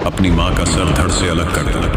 अपनी माँ का सर धड़ से अलग कर दो।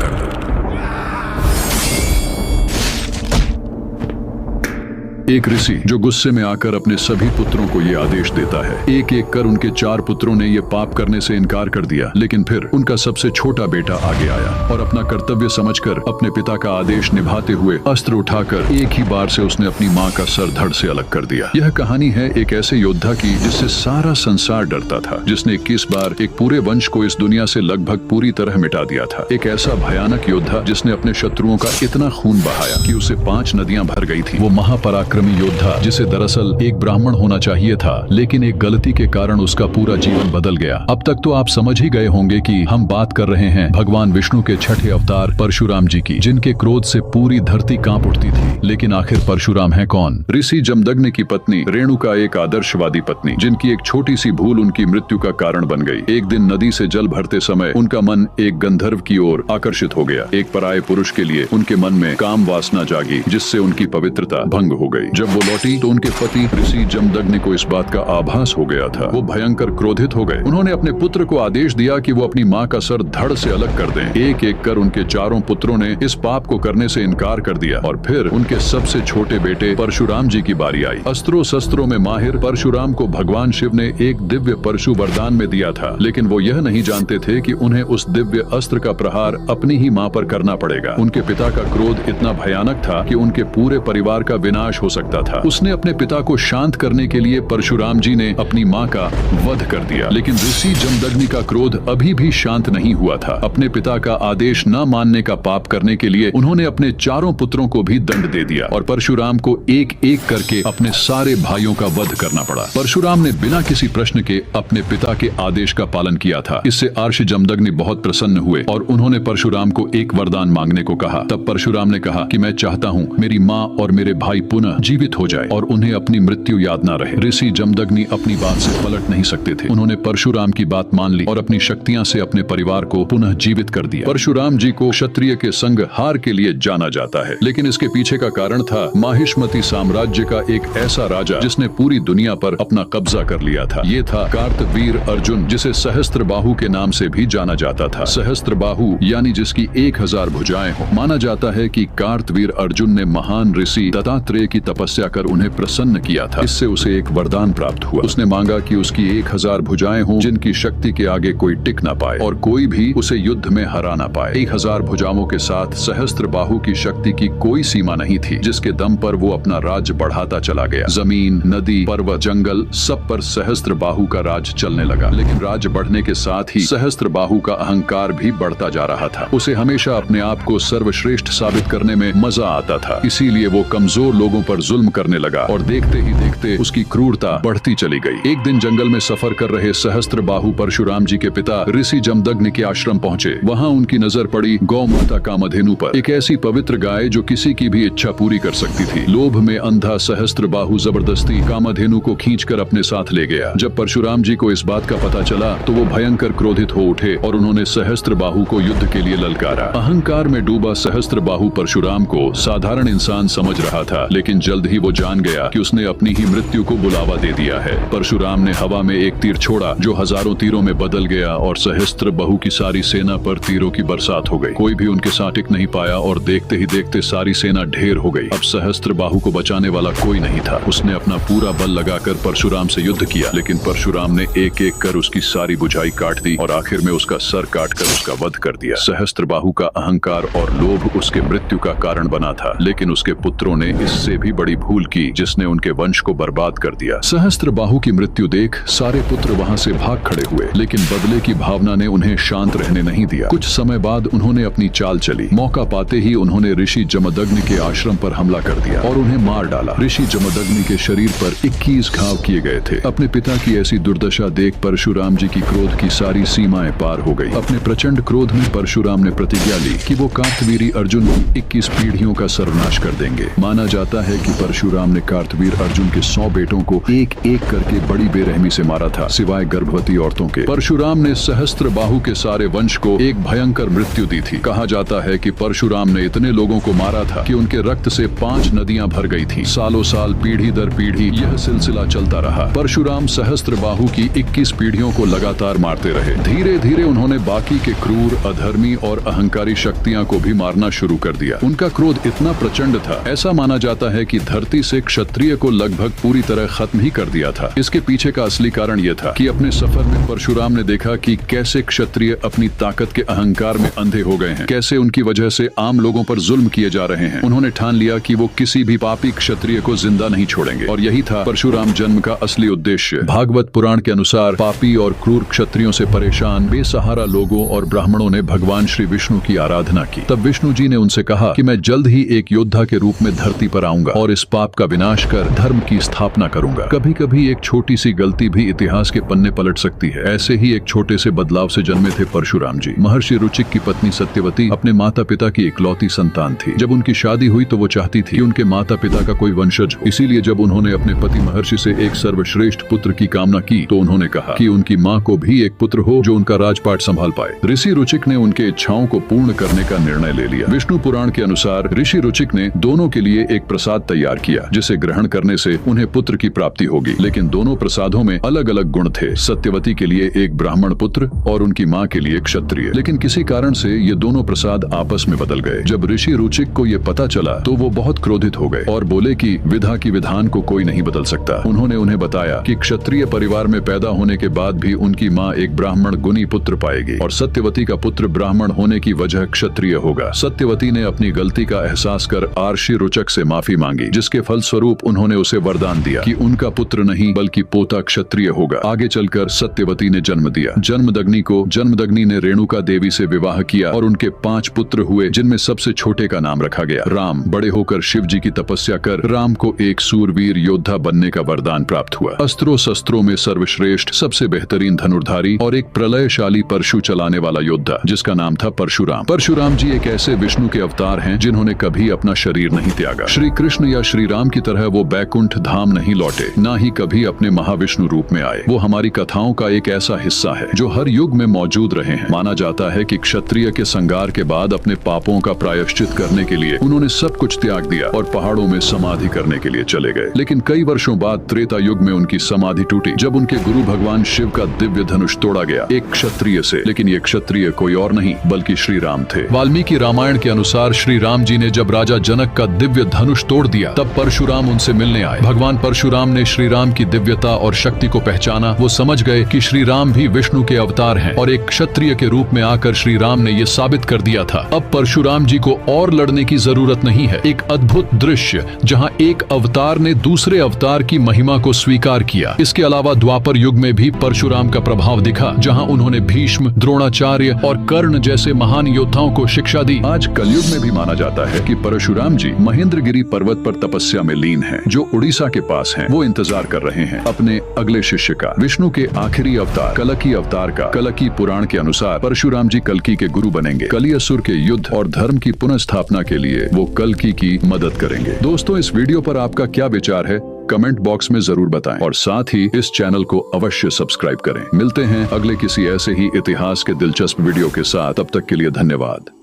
एक ऋषि जो गुस्से में आकर अपने सभी पुत्रों को ये आदेश देता है। एक एक कर उनके 4 पुत्रों ने ये पाप करने से इनकार कर दिया, लेकिन फिर उनका सबसे छोटा बेटा आगे आया और अपना कर्तव्य समझकर अपने पिता का आदेश निभाते हुए अस्त्र उठाकर एक ही बार से उसने अपनी माँ का सर धड़ से अलग कर दिया। यह कहानी है एक ऐसे योद्धा की जिससे सारा संसार डरता था, जिसने 21 बार एक पूरे वंश को इस दुनिया से लगभग पूरी तरह मिटा दिया था। एक ऐसा भयानक योद्धा जिसने अपने शत्रुओं का इतना खून बहाया कि उसे 5 नदियां भर गई थी। वो महापराक्रमी योद्धा जिसे दरअसल एक ब्राह्मण होना चाहिए था, लेकिन एक गलती के कारण उसका पूरा जीवन बदल गया। अब तक तो आप समझ ही गए होंगे कि हम बात कर रहे हैं भगवान विष्णु के छठे अवतार परशुराम जी की, जिनके क्रोध से पूरी धरती कांप उठती थी। लेकिन आखिर परशुराम है कौन? ऋषि जमदग्नि की पत्नी रेणुका एक आदर्शवादी पत्नी, जिनकी एक छोटी सी भूल उनकी मृत्यु का कारण बन गई। एक दिन नदी से जल भरते समय उनका मन एक गंधर्व की ओर आकर्षित हो गया। एक पराये पुरुष के लिए उनके मन में काम वासना जागी, जिससे उनकी पवित्रता भंग हो गई। जब वो लौटी तो उनके पति ऋषि जमदग्नि को इस बात का आभास हो गया था। वो भयंकर क्रोधित हो गए। उन्होंने अपने पुत्र को आदेश दिया कि वो अपनी माँ का सर धड़ से अलग कर दें। एक एक कर उनके 4 पुत्रों ने इस पाप को करने से इनकार कर दिया और फिर उनके सबसे छोटे बेटे परशुराम जी की बारी आई। अस्त्रों शस्त्रों में माहिर परशुराम को भगवान शिव ने एक दिव्य परशु वरदान में दिया था, लेकिन वो यह नहीं जानते थे कि उन्हें उस दिव्य अस्त्र का प्रहार अपनी ही माँ पर करना पड़ेगा। उनके पिता का क्रोध इतना भयानक था कि उनके पूरे परिवार का विनाश हो सकता था। उसने अपने पिता को शांत करने के लिए परशुराम जी ने अपनी माँ का वध कर दिया, लेकिन ऋषि जमदग्नि का क्रोध अभी भी शांत नहीं हुआ था। अपने पिता का आदेश न मानने का पाप करने के लिए उन्होंने अपने 4 पुत्रों को भी दंड दे दिया और परशुराम को एक एक करके अपने सारे भाइयों का वध करना पड़ा। परशुराम ने बिना किसी प्रश्न के अपने पिता के आदेश का पालन किया था। इससे अर्ष जमदग्नि बहुत प्रसन्न हुए और उन्होंने परशुराम को एक वरदान मांगने को कहा। तब परशुराम ने कहा कि मैं चाहता हूँ मेरी माँ और मेरे भाई पुनः जीवित हो जाए और उन्हें अपनी मृत्यु याद न रहे। ऋषि जमदग्नि अपनी बात से पलट नहीं सकते थे। उन्होंने परशुराम की बात मान ली और अपनी शक्तियां से अपने परिवार को पुनः जीवित कर दिया। परशुराम जी को क्षत्रिय के संग हार के लिए जाना जाता है, लेकिन इसके पीछे का कारण था माहिष्मति साम्राज्य का एक ऐसा राजा जिसने पूरी दुनिया पर अपना कब्जा कर लिया था। ये था कार्तवीर अर्जुन, जिसे सहस्त्रबाहु के नाम से भी जाना जाता था। सहस्त्रबाहु यानी जिसकी 1000 भुजाएं हो। माना जाता है कि कार्तवीर अर्जुन ने महान ऋषि दत्तात्रेय की तपस्या कर उन्हें प्रसन्न किया था। इससे उसे एक वरदान प्राप्त हुआ। उसने मांगा कि उसकी 1000 भुजाएं हों, जिनकी शक्ति के आगे कोई टिक ना पाए और कोई भी उसे युद्ध में हरा ना पाए। 1000 भुजाओं के साथ सहस्त्रबाहु की शक्ति की कोई सीमा नहीं थी, जिसके दम पर वो अपना राज्य बढ़ाता चला गया। जमीन, नदी, पर्वत, जंगल, सब पर सहस्त्रबाहु का राज चलने लगा। लेकिन राज बढ़ने के साथ ही सहस्त्रबाहु का अहंकार भी बढ़ता जा रहा था। उसे हमेशा अपने आप को सर्वश्रेष्ठ साबित करने में मजा आता था, इसीलिए वो कमजोर लोगों पर जुल्म करने लगा और देखते ही देखते उसकी क्रूरता बढ़ती चली गई। एक दिन जंगल में सफर कर रहे सहस्त्रबाहु परशुराम जी के पिता ऋषि जमदग्नि के आश्रम पहुंचे। वहां उनकी नजर पड़ी गौ माता कामधेनु पर, एक ऐसी पवित्र गाय जो किसी की भी इच्छा पूरी कर सकती थी। लोभ में अंधा सहस्त्रबाहु जबरदस्ती कामधेनु को खींचकर अपने साथ ले गया। जब परशुराम जी को इस बात का पता चला तो वो भयंकर क्रोधित हो उठे और उन्होंने सहस्त्रबाहु को युद्ध के लिए ललकारा। अहंकार में डूबा सहस्त्रबाहु परशुराम को साधारण इंसान समझ रहा था, लेकिन जल्द ही वो जान गया कि उसने अपनी ही मृत्यु को बुलावा दे दिया है। परशुराम ने हवा में एक तीर छोड़ा जो हजारों तीरों में बदल गया और सहस्त्रबाहु की सारी सेना पर तीरों की बरसात हो गई। कोई भी उनके साथ टिक नहीं पाया और देखते ही देखते सारी सेना ढेर हो गई। अब सहस्त्रबाहु को बचाने वाला कोई नहीं था। उसने अपना पूरा बल लगाकर परशुराम से युद्ध किया, लेकिन परशुराम ने एक एक कर उसकी सारी बुझाई काट दी और आखिर में उसका सर काटकर उसका वध कर दिया। सहस्त्रबाहु का अहंकार और लोभ उसके मृत्यु का कारण बना था, लेकिन उसके पुत्रों ने इससे भी बड़ी भूल की जिसने उनके वंश को बर्बाद कर दिया। सहस्त्रबाहु की मृत्यु देख सारे पुत्र वहां से भाग खड़े हुए, लेकिन बदले की भावना ने उन्हें शांत रहने नहीं दिया। कुछ समय बाद उन्होंने अपनी चाल चली। मौका पाते ही उन्होंने ऋषि जमदग्नि के आश्रम पर हमला कर दिया और उन्हें मार डाला। ऋषि जमदग्नि के शरीर पर 21 घाव किए गए थे। अपने पिता की ऐसी दुर्दशा देख परशुराम जी की क्रोध की सारी सीमाएं पार हो गई। अपने प्रचंड क्रोध में परशुराम ने प्रतिज्ञा ली कि वो कार्तवीरी अर्जुन की 21 पीढ़ियों का सर्वनाश कर देंगे। माना जाता है कि परशुराम ने कार्तवीर अर्जुन के 100 बेटों को एक एक करके बड़ी बेरहमी से मारा था, सिवाय गर्भवती औरतों के। परशुराम ने सहस्त्रबाहु के सारे वंश को एक भयंकर मृत्यु दी थी। कहा जाता है कि परशुराम ने इतने लोगों को मारा था कि उनके रक्त से 5 नदियां भर गई थी। सालों साल, पीढ़ी दर पीढ़ी यह सिलसिला चलता रहा। परशुराम सहस्त्रबाहु की 21 पीढ़ियों को लगातार मारते रहे। धीरे धीरे उन्होंने बाकी के क्रूर, अधर्मी और अहंकारी शक्तियां को भी मारना शुरू कर दिया। उनका क्रोध इतना प्रचंड था, ऐसा माना जाता है कि धरती से क्षत्रिय को लगभग पूरी तरह खत्म ही कर दिया था। इसके पीछे का असली कारण यह था कि अपने सफर में परशुराम ने देखा कि कैसे क्षत्रिय अपनी ताकत के अहंकार में अंधे हो गए हैं, कैसे उनकी वजह से आम लोगों पर जुल्म किए जा रहे हैं। उन्होंने ठान लिया कि वो किसी भी पापी क्षत्रिय को जिंदा नहीं छोड़ेंगे, और यही था परशुराम जन्म का असली उद्देश्य। भागवत पुराण के अनुसार पापी और क्रूर क्षत्रियों से परेशान बेसहारा लोगों और ब्राह्मणों ने भगवान श्री विष्णु की आराधना की। तब विष्णु जी ने उनसे कहा कि मैं जल्द ही एक योद्धा के रूप में धरती पर आऊंगा और इस पाप का विनाश कर धर्म की स्थापना करूंगा। कभी कभी एक छोटी सी गलती भी इतिहास के पन्ने पलट सकती है। ऐसे ही एक छोटे से बदलाव से जन्मे थे परशुराम जी। महर्षि रुचिक की पत्नी सत्यवती अपने माता पिता की इकलौती संतान थी। जब उनकी शादी हुई तो वो चाहती थी कि उनके माता पिता का कोई वंशज हो। इसीलिए जब उन्होंने अपने पति महर्षि से एक सर्वश्रेष्ठ पुत्र की कामना की तो उन्होंने कहा कि उनकी माँ को भी एक पुत्र हो जो उनका राजपाट संभाल पाए। ऋषि रुचिक ने उनके इच्छाओं को पूर्ण करने का निर्णय ले लिया। विष्णु पुराण के अनुसार ऋषि रुचिक ने दोनों के लिए एक प्रसाद तैयार किया, जिसे ग्रहण करने से उन्हें पुत्र की प्राप्ति होगी। लेकिन दोनों प्रसादों में अलग अलग गुण थे। सत्यवती के लिए एक ब्राह्मण पुत्र और उनकी माँ के लिए क्षत्रिय। लेकिन किसी कारण से ये दोनों प्रसाद आपस में बदल गए। जब ऋषि रुचिक को ये पता चला तो वो बहुत क्रोधित हो गए और बोले कि विधा की विधान को कोई नहीं बदल सकता। उन्होंने उन्हें बताया कि क्षत्रिय परिवार में पैदा होने के बाद भी उनकी माँ एक ब्राह्मण गुणी पुत्र पाएगी और सत्यवती का पुत्र ब्राह्मण होने की वजह क्षत्रिय होगा। सत्यवती ने अपनी गलती का एहसास कर ऋषि रुचिक से माफी मांगी, जिसके फलस्वरूप उन्होंने उसे वरदान दिया कि उनका पुत्र नहीं बल्कि पोता क्षत्रिय होगा। आगे चलकर सत्यवती ने जन्म दिया। जन्मदग्नि को जन्मदग्नि ने रेणुका देवी से विवाह किया और उनके 5 पुत्र हुए, जिनमें सबसे छोटे का नाम रखा गया राम। बड़े होकर शिव जी की तपस्या कर राम को एक सूरवीर योद्धा बनने का वरदान प्राप्त हुआ। अस्त्रों शस्त्रों में सर्वश्रेष्ठ, सबसे बेहतरीन धनुर्धारी और एक प्रलयशाली परशु चलाने वाला योद्धा, जिसका नाम था परशुराम। परशुराम जी एक ऐसे विष्णु के अवतार हैं जिन्होंने कभी अपना शरीर नहीं त्यागा। श्री कृष्ण या श्री राम की तरह वो बैकुंठ धाम नहीं लौटे, ना ही कभी अपने महाविष्णु रूप में आए। वो हमारी कथाओं का एक ऐसा हिस्सा है जो हर युग में मौजूद रहे हैं। माना जाता है कि क्षत्रिय के संगार के बाद अपने पापों का प्रायश्चित करने के लिए उन्होंने सब कुछ त्याग दिया और पहाड़ों में समाधि करने के लिए चले गए। लेकिन कई वर्षों बाद त्रेता युग में उनकी समाधि टूटी, जब उनके गुरु भगवान शिव का दिव्य धनुष तोड़ा गया एक क्षत्रिय से। लेकिन ये क्षत्रिय कोई और नहीं बल्कि श्री राम थे। वाल्मीकि रामायण के अनुसार श्री राम जी ने जब राजा जनक का दिव्य धनुष तोड़ दिया तब परशुराम उनसे मिलने आए। भगवान परशुराम ने श्री राम की दिव्यता और शक्ति को पहचाना। वो समझ गए कि श्री राम भी विष्णु के अवतार हैं और एक क्षत्रिय के रूप में आकर श्री राम ने ये साबित कर दिया था। अब परशुराम जी को और लड़ने की जरूरत नहीं है। एक अद्भुत दृश्य जहाँ एक अवतार ने दूसरे अवतार की महिमा को स्वीकार किया। इसके अलावा द्वापर युग में भी परशुराम का प्रभाव दिखा, जहाँ उन्होंने भीष्म, द्रोणाचार्य और कर्ण जैसे महान योद्धाओं को शिक्षा दी। आज कलयुग में भी माना जाता है कि परशुराम जी महेंद्रगिरी पर्वत पर तपस्या में लीन हैं, जो उड़ीसा के पास हैं। वो इंतजार कर रहे हैं अपने अगले शिष्य का। विष्णु के आखिरी अवतार कलकी अवतार का। कलकी पुराण के अनुसार परशुराम जी कल्की के गुरु बनेंगे। कलियासुर के युद्ध और धर्म की पुनः स्थापना के लिए वो कल्की की मदद करेंगे। दोस्तों, इस वीडियो पर आपका क्या विचार है कमेंट बॉक्स में जरूर बताएं और साथ ही इस चैनल को अवश्य सब्सक्राइब करें। मिलते हैं अगले किसी ऐसे ही इतिहास के दिलचस्प वीडियो के साथ। तब तक के लिए धन्यवाद।